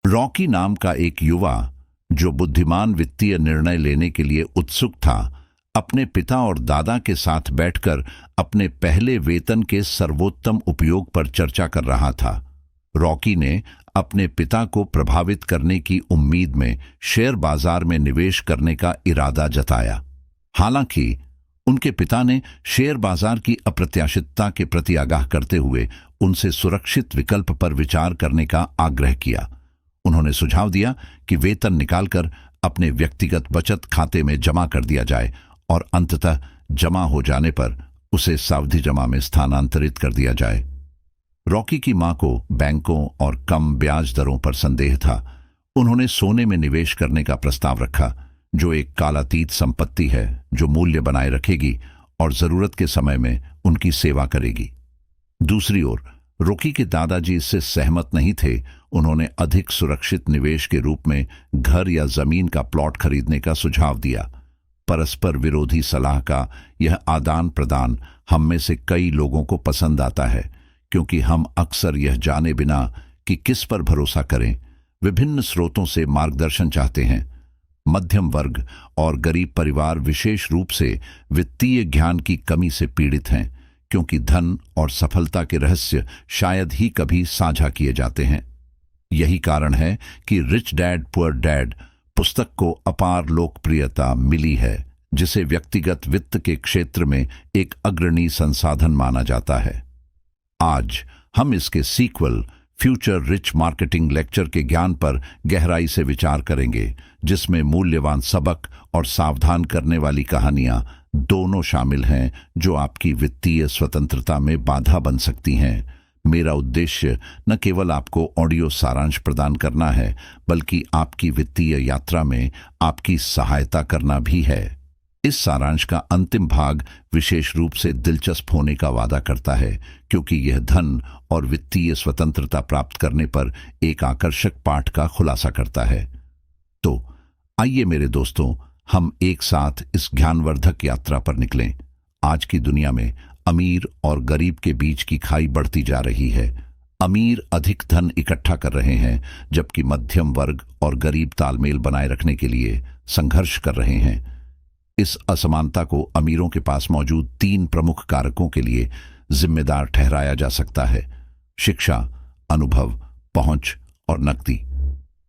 Rocky नाम का एक युवा जो बुद्धिमान वित्तीय निर्णय लेने के लिए उत्सुक था, अपने पिता और दादा के साथ बैठकर अपने पहले वेतन के सर्वोत्तम उपयोग पर चर्चा कर रहा था। रॉकी ने अपने पिता को प्रभावित करने की उम्मीद में शेयर बाजार में निवेश करने का इरादा जताया। हालांकि उनके पिता ने शेयर बाजार की अप्रत्याशितता के प्रति आगाह करते हुए उनसे सुरक्षित विकल्प पर विचार करने का आग्रह किया। उन्होंने सुझाव दिया कि वेतन निकालकर अपने व्यक्तिगत बचत खाते में जमा कर दिया जाए और अंततः जमा हो जाने पर उसे सावधि जमा में स्थानांतरित कर दिया जाए। रॉकी की मां को बैंकों और कम ब्याज दरों पर संदेह था। उन्होंने सोने में निवेश करने का प्रस्ताव रखा, जो एक कालातीत संपत्ति है जो मूल्य बनाए रखेगी और जरूरत के समय में उनकी सेवा करेगी। दूसरी ओर रॉकी के दादाजी इससे सहमत नहीं थे। उन्होंने अधिक सुरक्षित निवेश के रूप में घर या जमीन का प्लॉट खरीदने का सुझाव दिया। परस्पर विरोधी सलाह का यह आदान प्रदान हम में से कई लोगों को पसंद आता है, क्योंकि हम अक्सर यह जाने बिना कि किस पर भरोसा करें, विभिन्न स्रोतों से मार्गदर्शन चाहते हैं। मध्यम वर्ग और गरीब परिवार विशेष रूप से वित्तीय ज्ञान की कमी से पीड़ित हैं, क्योंकि धन और सफलता के रहस्य शायद ही कभी साझा किए जाते हैं। यही कारण है कि रिच डैड पुअर डैड पुस्तक को अपार लोकप्रियता मिली है, जिसे व्यक्तिगत वित्त के क्षेत्र में एक अग्रणी संसाधन माना जाता है। आज हम इसके sequel future rich marketing lecture के ज्ञान पर गहराई से विचार करेंगे, जिसमें मूल्यवान सबक और सावधान करने वाली कहानियां दोनों शामिल हैं, जो आपकी वित्तीय स्वतंत्रता में बाधा बन सकती हैं। मेरा उद्देश्य न केवल आपको ऑडियो सारांश प्रदान करना है, बल्कि आपकी वित्तीय यात्रा में आपकी सहायता करना भी है। इस सारांश का अंतिम भाग विशेष रूप से दिलचस्प होने का वादा करता है, क्योंकि यह धन और वित्तीय स्वतंत्रता प्राप्त करने पर एक आकर्षक पाठ का खुलासा करता है। तो आइए मेरे दोस्तों, हम एक साथ इस ज्ञानवर्धक यात्रा पर निकलें। आज की दुनिया में अमीर और गरीब के बीच की खाई बढ़ती जा रही है। अमीर अधिक धन इकट्ठा कर रहे हैं, जबकि मध्यम वर्ग और गरीब तालमेल बनाए रखने के लिए संघर्ष कर रहे हैं। इस असमानता को अमीरों के पास मौजूद 3 प्रमुख कारकों के लिए जिम्मेदार ठहराया जा सकता है: शिक्षा, अनुभव, पहुंच और नकदी।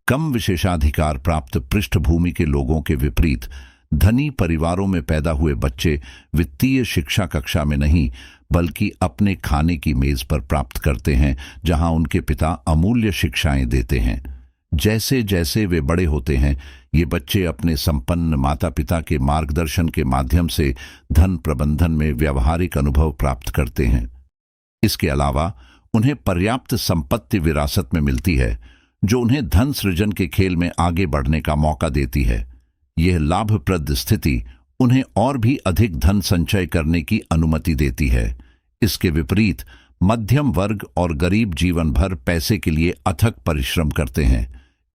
कम विशेषाधिकार प्राप्त पृष्ठभूमि के लोगों के विपरीत धनी परिवारों में पैदा हुए बच्चे वित्तीय शिक्षा कक्षा में नहीं, बल्कि अपने खाने की मेज पर प्राप्त करते हैं, जहां उनके पिता अमूल्य शिक्षाएं देते हैं। जैसे जैसे वे बड़े होते हैं, ये बच्चे अपने संपन्न माता पिता के मार्गदर्शन के माध्यम से धन प्रबंधन में व्यावहारिक अनुभव प्राप्त करते हैं। इसके अलावा उन्हें पर्याप्त संपत्ति विरासत में मिलती है, जो उन्हें धन सृजन के खेल में आगे बढ़ने का मौका देती है। यह लाभप्रद स्थिति उन्हें और भी अधिक धन संचय करने की अनुमति देती है। इसके विपरीत मध्यम वर्ग और गरीब जीवन भर पैसे के लिए अथक परिश्रम करते हैं।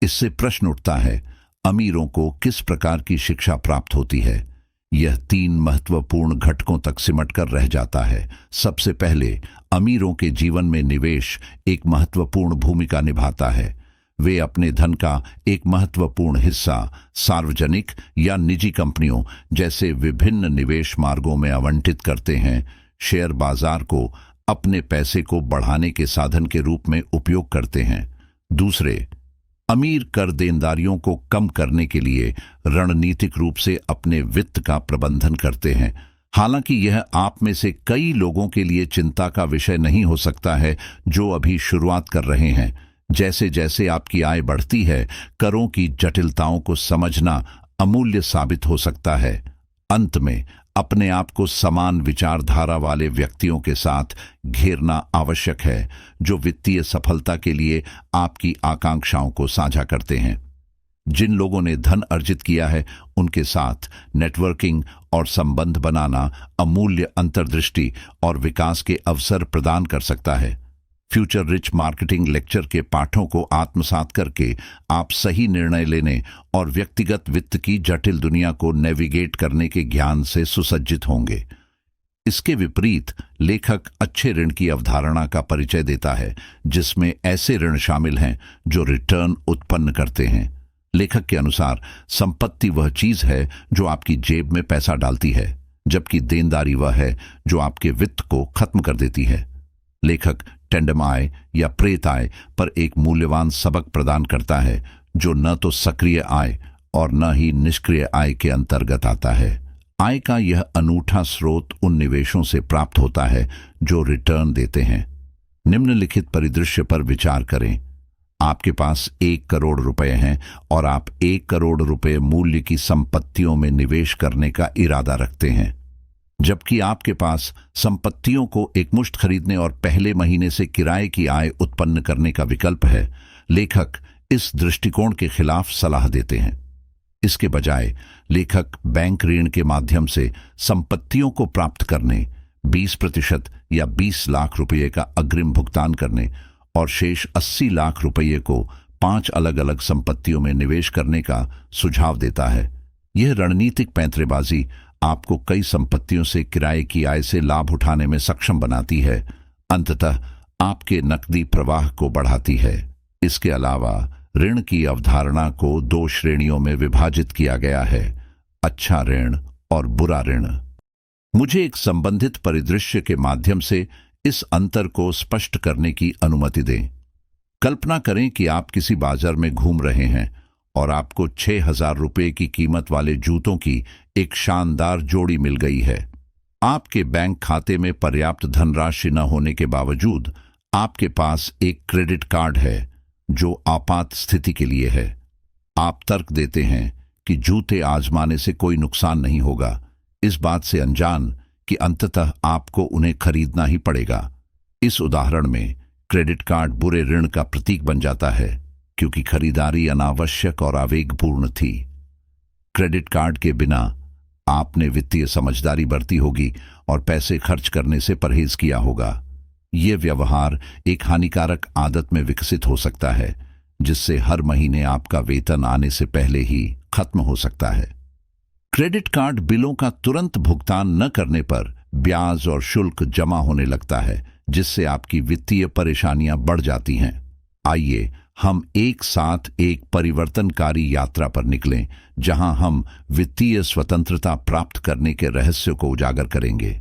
इससे प्रश्न उठता है, अमीरों को किस प्रकार की शिक्षा प्राप्त होती है? यह 3 महत्वपूर्ण घटकों तक सिमटकर रह जाता है। सबसे पहले, अमीरों के जीवन में निवेश एक महत्वपूर्ण भूमिका निभाता है। वे अपने धन का एक महत्वपूर्ण हिस्सा सार्वजनिक या निजी कंपनियों जैसे विभिन्न निवेश मार्गों में आवंटित करते हैं। शेयर बाजार को अपने पैसे को बढ़ाने के साधन के रूप में उपयोग करते हैं। दूसरे, अमीर कर देनदारियों को कम करने के लिए रणनीतिक रूप से अपने वित्त का प्रबंधन करते हैं। हालांकि यह आप में से कई लोगों के लिए चिंता का विषय नहीं हो सकता है, जो अभी शुरुआत कर रहे हैं। जैसे जैसे आपकी आय बढ़ती है, करों की जटिलताओं को समझना अमूल्य साबित हो सकता है। अंत में, अपने आप को समान विचारधारा वाले व्यक्तियों के साथ घेरना आवश्यक है, जो वित्तीय सफलता के लिए आपकी आकांक्षाओं को साझा करते हैं। जिन लोगों ने धन अर्जित किया है, उनके साथ नेटवर्किंग और संबंध बनाना अमूल्य अंतर्दृष्टि और विकास के अवसर प्रदान कर सकता है। फ्यूचर रिच मार्केटिंग लेक्चर के पाठों को आत्मसात करके आप सही निर्णय लेने और व्यक्तिगत वित्त की जटिल दुनिया को नेविगेट करने के ज्ञान से सुसज्जित होंगे। इसके विपरीत लेखक अच्छे ऋण की अवधारणा का परिचय देता है, जिसमें ऐसे ऋण शामिल हैं जो रिटर्न उत्पन्न करते हैं। लेखक के अनुसार संपत्ति वह चीज है जो आपकी जेब में पैसा डालती है, जबकि देनदारी वह है जो आपके वित्त को खत्म कर देती है। लेखक टेंडम आय या प्रेत आय पर एक मूल्यवान सबक प्रदान करता है, जो न तो सक्रिय आय और न ही निष्क्रिय आय के अंतर्गत आता है। आय का यह अनूठा स्रोत उन निवेशों से प्राप्त होता है जो रिटर्न देते हैं। निम्नलिखित परिदृश्य पर विचार करें। आपके पास 1 करोड़ रुपए हैं और आप 1 करोड़ रुपए मूल्य की संपत्तियों में निवेश करने का इरादा रखते हैं। जबकि आपके पास संपत्तियों को एकमुश्त खरीदने और पहले महीने से किराए की आय उत्पन्न करने का विकल्प है, लेखक इस दृष्टिकोण के खिलाफ सलाह देते हैं। इसके बजाय लेखक बैंक ऋण के माध्यम से संपत्तियों को प्राप्त करने, 20% या 20 लाख रुपये का अग्रिम भुगतान करने और शेष 80 लाख रुपये को 5 अलग अलग संपत्तियों में निवेश करने का सुझाव देता है। यह रणनीतिक पैंतरेबाजी आपको कई संपत्तियों से किराए की आय से लाभ उठाने में सक्षम बनाती है, अंततः आपके नकदी प्रवाह को बढ़ाती है। इसके अलावा ऋण की अवधारणा को 2 श्रेणियों में विभाजित किया गया है, अच्छा ऋण और बुरा ऋण। मुझे एक संबंधित परिदृश्य के माध्यम से इस अंतर को स्पष्ट करने की अनुमति दें। कल्पना करें कि आप किसी बाजार में घूम रहे हैं और आपको 6,000 रुपये की कीमत वाले जूतों की एक शानदार जोड़ी मिल गई है। आपके बैंक खाते में पर्याप्त धनराशि न होने के बावजूद आपके पास एक क्रेडिट कार्ड है जो आपात स्थिति के लिए है। आप तर्क देते हैं कि जूते आजमाने से कोई नुकसान नहीं होगा, इस बात से अनजान कि अंततः आपको उन्हें खरीदना ही पड़ेगा। इस उदाहरण में क्रेडिट कार्ड बुरे ऋण का प्रतीक बन जाता है, क्योंकि खरीदारी अनावश्यक और आवेगपूर्ण थी। क्रेडिट कार्ड के बिना आपने वित्तीय समझदारी बरती होगी और पैसे खर्च करने से परहेज किया होगा। यह व्यवहार एक हानिकारक आदत में विकसित हो सकता है, जिससे हर महीने आपका वेतन आने से पहले ही खत्म हो सकता है। क्रेडिट कार्ड बिलों का तुरंत भुगतान न करने पर ब्याज और शुल्क जमा होने लगता है, जिससे आपकी वित्तीय परेशानियां बढ़ जाती हैं। आइए हम एक साथ एक परिवर्तनकारी यात्रा पर निकलें, जहां हम वित्तीय स्वतंत्रता प्राप्त करने के रहस्य को उजागर करेंगे।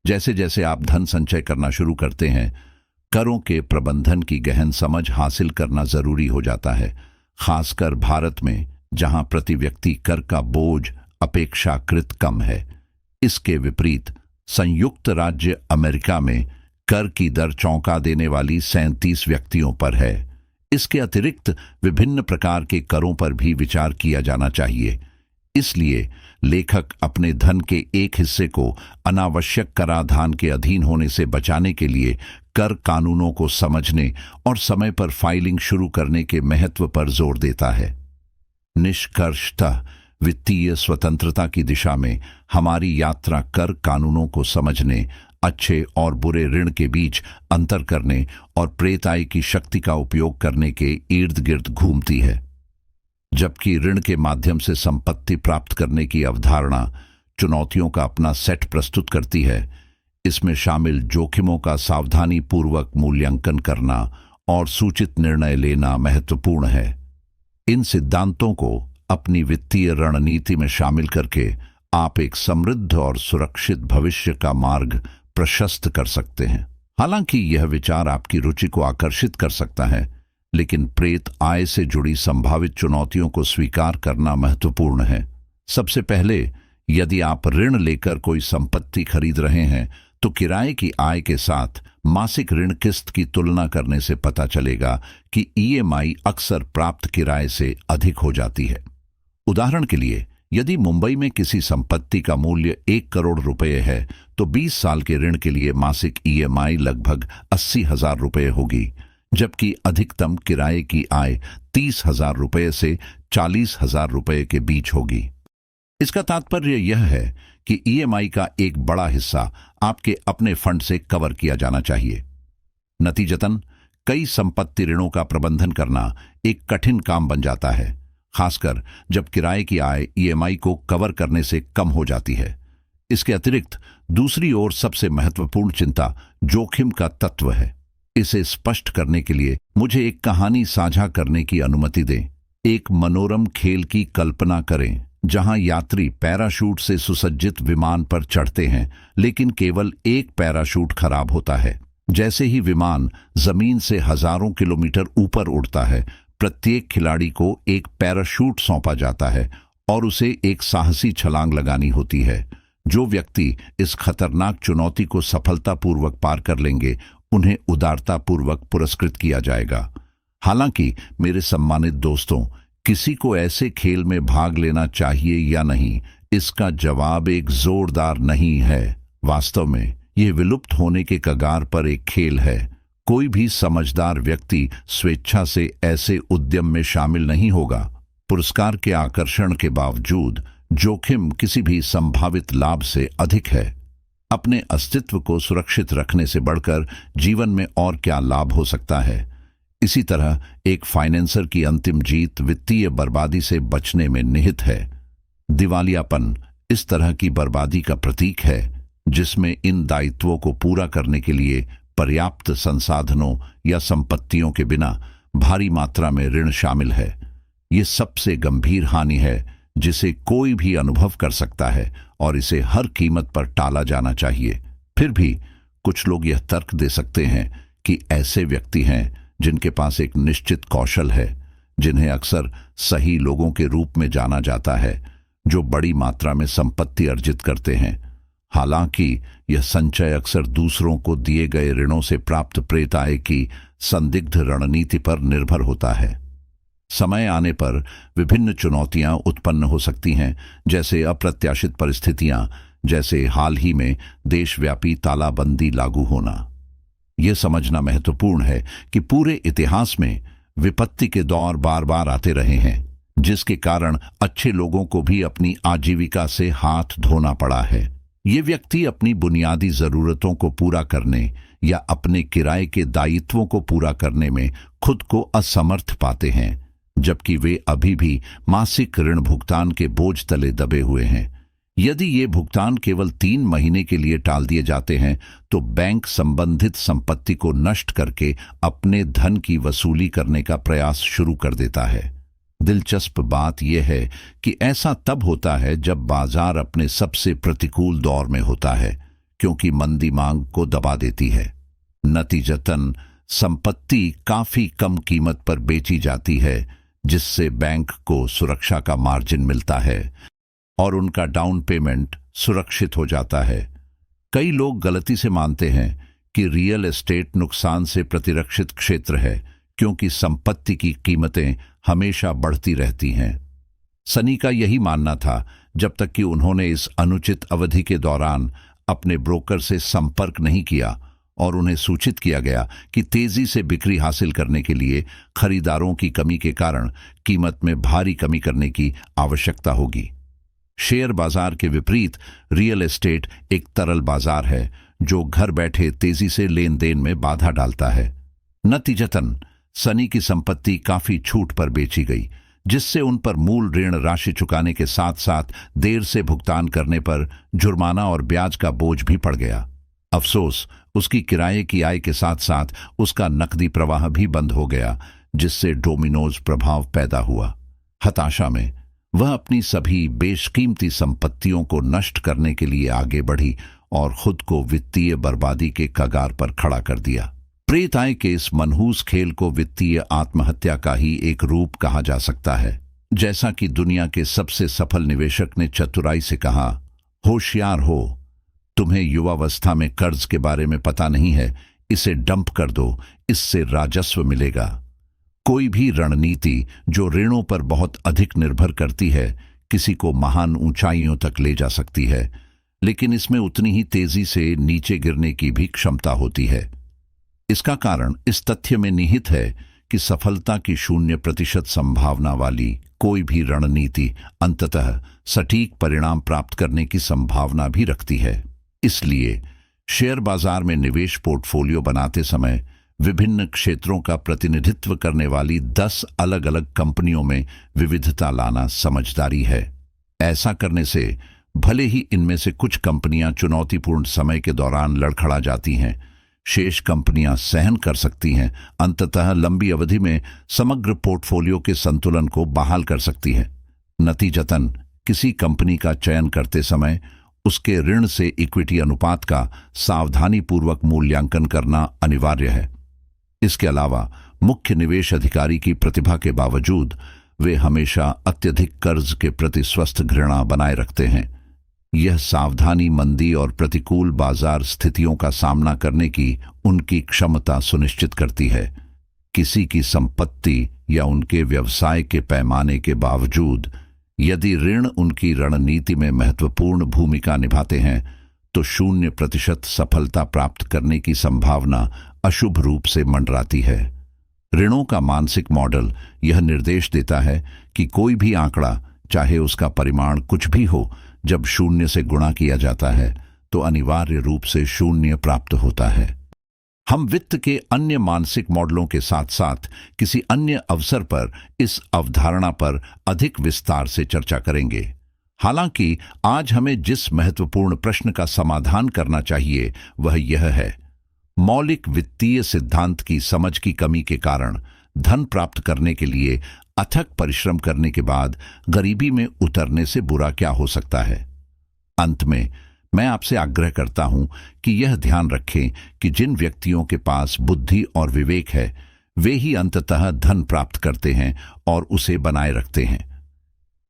जैसे जैसे आप धन संचय करना शुरू करते हैं, करों के प्रबंधन की गहन समझ हासिल करना जरूरी हो जाता है, खासकर भारत में, जहां प्रति व्यक्ति कर का बोझ अपेक्षाकृत कम है। इसके विपरीत संयुक्त राज्य अमेरिका में कर की दर चौंका देने वाली 37 व्यक्तियों पर है। इसके अतिरिक्त विभिन्न प्रकार के करों पर भी विचार किया जाना चाहिए। इसलिए लेखक अपने धन के एक हिस्से को अनावश्यक कराधान के अधीन होने से बचाने के लिए कर कानूनों को समझने और समय पर फाइलिंग शुरू करने के महत्व पर जोर देता है। निष्कर्षतः वित्तीय स्वतंत्रता की दिशा में हमारी यात्रा कर कानूनों को समझने, अच्छे और बुरे ऋण के बीच अंतर करने और प्रेताई की शक्ति का उपयोग करने के इर्द गिर्द घूमती है। जबकि ऋण के माध्यम से संपत्ति प्राप्त करने की अवधारणा चुनौतियों का अपना सेट प्रस्तुत करती है, इसमें शामिल जोखिमों का सावधानी पूर्वक मूल्यांकन करना और सूचित निर्णय लेना महत्वपूर्ण है। इन सिद्धांतों को अपनी वित्तीय रणनीति में शामिल करके आप एक समृद्ध और सुरक्षित भविष्य का मार्ग प्रशस्त कर सकते हैं। हालांकि यह विचार आपकी रुचि को आकर्षित कर सकता है, लेकिन प्रेत आय से जुड़ी संभावित चुनौतियों को स्वीकार करना महत्वपूर्ण है। सबसे पहले, यदि आप ऋण लेकर कोई संपत्ति खरीद रहे हैं, तो किराए की आय के साथ मासिक ऋण किस्त की तुलना करने से पता चलेगा कि ईएमआई अक्सर प्राप्त किराए से अधिक हो जाती है। उदाहरण के लिए, यदि मुंबई में किसी संपत्ति का मूल्य 1 करोड़ रुपए है, तो 20 साल के ऋण के लिए मासिक ईएमआई लगभग 80,000 रुपये होगी, जबकि अधिकतम किराए की आय 30,000 रुपये से 40,000 रुपये के बीच होगी। इसका तात्पर्य यह है कि ईएमआई का एक बड़ा हिस्सा आपके अपने फंड से कवर किया जाना चाहिए। नतीजतन कई संपत्ति ऋणों का प्रबंधन करना एक कठिन काम बन जाता है, खासकर जब किराए की आय ईएमआई को कवर करने से कम हो जाती है। इसके अतिरिक्त दूसरी ओर सबसे महत्वपूर्ण चिंता जोखिम का तत्व है। इसे स्पष्ट करने के लिए मुझे एक कहानी साझा करने की अनुमति दें। एक मनोरम खेल की कल्पना करें जहां यात्री पैराशूट से सुसज्जित विमान पर चढ़ते हैं, लेकिन केवल एक पैराशूट खराब होता है। जैसे ही विमान जमीन से हजारों किलोमीटर ऊपर उड़ता है, प्रत्येक खिलाड़ी को एक पैराशूट सौंपा जाता है और उसे एक साहसी छलांग लगानी होती है। जो व्यक्ति इस खतरनाक चुनौती को सफलतापूर्वक पार कर लेंगे, उन्हें उदारतापूर्वक पुरस्कृत किया जाएगा। हालांकि मेरे सम्मानित दोस्तों, किसी को ऐसे खेल में भाग लेना चाहिए या नहीं, इसका जवाब एक जोरदार नहीं है। वास्तव में यह विलुप्त होने के कगार पर एक खेल है। कोई भी समझदार व्यक्ति स्वेच्छा से ऐसे उद्यम में शामिल नहीं होगा। पुरस्कार के आकर्षण के बावजूद जोखिम किसी भी संभावित लाभ से अधिक है। अपने अस्तित्व को सुरक्षित रखने से बढ़कर जीवन में और क्या लाभ हो सकता है। इसी तरह एक फाइनेंसर की अंतिम जीत वित्तीय बर्बादी से बचने में निहित है। दिवालियापन इस तरह की बर्बादी का प्रतीक है जिसमें इन दायित्वों को पूरा करने के लिए पर्याप्त संसाधनों या संपत्तियों के बिना भारी मात्रा में ऋण शामिल है। ये सबसे गंभीर हानि है जिसे कोई भी अनुभव कर सकता है और इसे हर कीमत पर टाला जाना चाहिए। फिर भी कुछ लोग यह तर्क दे सकते हैं कि ऐसे व्यक्ति हैं जिनके पास एक निश्चित कौशल है, जिन्हें अक्सर सही लोगों के रूप में जाना जाता है, जो बड़ी मात्रा में संपत्ति अर्जित करते हैं। हालांकि यह संचय अक्सर दूसरों को दिए गए ऋणों से प्राप्त प्रेत आय की संदिग्ध रणनीति पर निर्भर होता है। समय आने पर विभिन्न चुनौतियां उत्पन्न हो सकती हैं, जैसे अप्रत्याशित परिस्थितियां, जैसे हाल ही में देशव्यापी तालाबंदी लागू होना। यह समझना महत्वपूर्ण है कि पूरे इतिहास में विपत्ति के दौर बार बार आते रहे हैं, जिसके कारण अच्छे लोगों को भी अपनी आजीविका से हाथ धोना पड़ा है। ये व्यक्ति अपनी बुनियादी जरूरतों को पूरा करने या अपने किराए के दायित्वों को पूरा करने में खुद को असमर्थ पाते हैं, जबकि वे अभी भी मासिक ऋण भुगतान के बोझ तले दबे हुए हैं। यदि ये भुगतान केवल 3 महीने के लिए टाल दिए जाते हैं, तो बैंक संबंधित संपत्ति को नष्ट करके अपने धन की वसूली करने का प्रयास शुरू कर देता है। दिलचस्प बात यह है कि ऐसा तब होता है जब बाजार अपने सबसे प्रतिकूल दौर में होता है, क्योंकि मंदी मांग को दबा देती है। नतीजतन संपत्ति काफी कम कीमत पर बेची जाती है, जिससे बैंक को सुरक्षा का मार्जिन मिलता है और उनका डाउन पेमेंट सुरक्षित हो जाता है। कई लोग गलती से मानते हैं कि रियल एस्टेट नुकसान से प्रतिरक्षित क्षेत्र है, क्योंकि संपत्ति की कीमतें हमेशा बढ़ती रहती हैं। सनी का यही मानना था, जब तक कि उन्होंने इस अनुचित अवधि के दौरान अपने ब्रोकर से संपर्क नहीं किया और उन्हें सूचित किया गया कि तेजी से बिक्री हासिल करने के लिए खरीदारों की कमी के कारण कीमत में भारी कमी करने की आवश्यकता होगी। शेयर बाजार के विपरीत रियल एस्टेट एक तरल बाजार है जो घर बैठे तेजी से लेन देन में बाधा डालता है। नतीजतन सनी की संपत्ति काफी छूट पर बेची गई, जिससे उन पर मूल ऋण राशि चुकाने के साथ साथ देर से भुगतान करने पर जुर्माना और ब्याज का बोझ भी पड़ गया। अफसोस, उसकी किराए की आय के साथ साथ उसका नकदी प्रवाह भी बंद हो गया, जिससे डोमिनोज प्रभाव पैदा हुआ। हताशा में वह अपनी सभी बेशकीमती संपत्तियों को नष्ट करने के लिए आगे बढ़ी और खुद को वित्तीय बर्बादी के कगार पर खड़ा कर दिया। प्रेत आय के इस मनहूस खेल को वित्तीय आत्महत्या का ही एक रूप कहा जा सकता है। जैसा कि दुनिया के सबसे सफल निवेशक ने चतुराई से कहा, होशियार हो, तुम्हें युवावस्था में कर्ज के बारे में पता नहीं है, इसे डंप कर दो, इससे राजस्व मिलेगा। कोई भी रणनीति जो ऋणों पर बहुत अधिक निर्भर करती है, किसी को महान ऊंचाइयों तक ले जा सकती है, लेकिन इसमें उतनी ही तेजी से नीचे गिरने की भी क्षमता होती है। इसका कारण इस तथ्य में निहित है कि सफलता की 0% संभावना वाली कोई भी रणनीति अंततः सटीक परिणाम प्राप्त करने की संभावना भी रखती है। इसलिए शेयर बाजार में निवेश पोर्टफोलियो बनाते समय विभिन्न क्षेत्रों का प्रतिनिधित्व करने वाली 10 अलग अलग कंपनियों में विविधता लाना समझदारी है। ऐसा करने से भले ही इनमें से कुछ कंपनियां चुनौतीपूर्ण समय के दौरान लड़खड़ा जाती हैं, शेष कंपनियां सहन कर सकती हैं, अंततः लंबी अवधि में समग्र पोर्टफोलियो के संतुलन को बहाल कर सकती हैं। नतीजतन किसी कंपनी का चयन करते समय उसके ऋण से इक्विटी अनुपात का सावधानीपूर्वक मूल्यांकन करना अनिवार्य है। इसके अलावा मुख्य निवेश अधिकारी की प्रतिभा के बावजूद वे हमेशा अत्यधिक कर्ज के प्रति स्वस्थ घृणा बनाए रखते हैं। यह सावधानी मंदी और प्रतिकूल बाजार स्थितियों का सामना करने की उनकी क्षमता सुनिश्चित करती है। किसी की संपत्ति या उनके व्यवसाय के पैमाने के बावजूद यदि ऋण उनकी रणनीति में महत्वपूर्ण भूमिका निभाते हैं तो 0% सफलता प्राप्त करने की संभावना अशुभ रूप से मंडराती है। ऋणों का मानसिक मॉडल यह निर्देश देता है कि कोई भी आंकड़ा, चाहे उसका परिमाण कुछ भी हो, जब 0 से गुणा किया जाता है तो अनिवार्य रूप से 0 प्राप्त होता है। हम वित्त के अन्य मानसिक मॉडलों के साथ साथ किसी अन्य अवसर पर इस अवधारणा पर अधिक विस्तार से चर्चा करेंगे। हालांकि आज हमें जिस महत्वपूर्ण प्रश्न का समाधान करना चाहिए वह यह है, मौलिक वित्तीय सिद्धांत की समझ की कमी के कारण धन प्राप्त करने के लिए अथक परिश्रम करने के बाद गरीबी में उतरने से बुरा क्या हो सकता है। अंत में मैं आपसे आग्रह करता हूं कि यह ध्यान रखें कि जिन व्यक्तियों के पास बुद्धि और विवेक है वे ही अंततः धन प्राप्त करते हैं और उसे बनाए रखते हैं।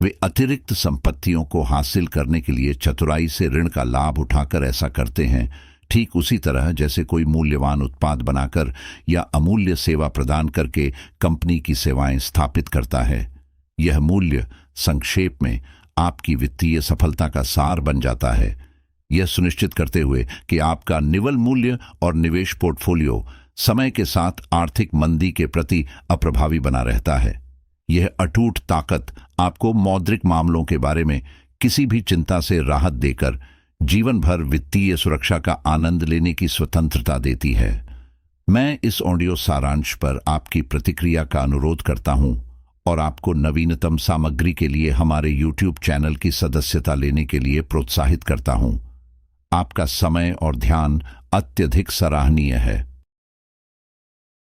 वे अतिरिक्त संपत्तियों को हासिल करने के लिए चतुराई से ऋण का लाभ उठाकर ऐसा करते हैं, ठीक उसी तरह जैसे कोई मूल्यवान उत्पाद बनाकर या अमूल्य सेवा प्रदान करके कंपनी की सेवाएं स्थापित करता है। यह मूल्य संक्षेप में आपकी वित्तीय सफलता का सार बन जाता है, यह सुनिश्चित करते हुए कि आपका निवल मूल्य और निवेश पोर्टफोलियो समय के साथ आर्थिक मंदी के प्रति अप्रभावी बना रहता है। यह अटूट ताकत आपको मौद्रिक मामलों के बारे में किसी भी चिंता से राहत देकर जीवन भर वित्तीय सुरक्षा का आनंद लेने की स्वतंत्रता देती है। मैं इस ऑडियो सारांश पर आपकी प्रतिक्रिया का अनुरोध करता हूं और आपको नवीनतम सामग्री के लिए हमारे YouTube चैनल की सदस्यता लेने के लिए प्रोत्साहित करता हूं। आपका समय और ध्यान अत्यधिक सराहनीय है।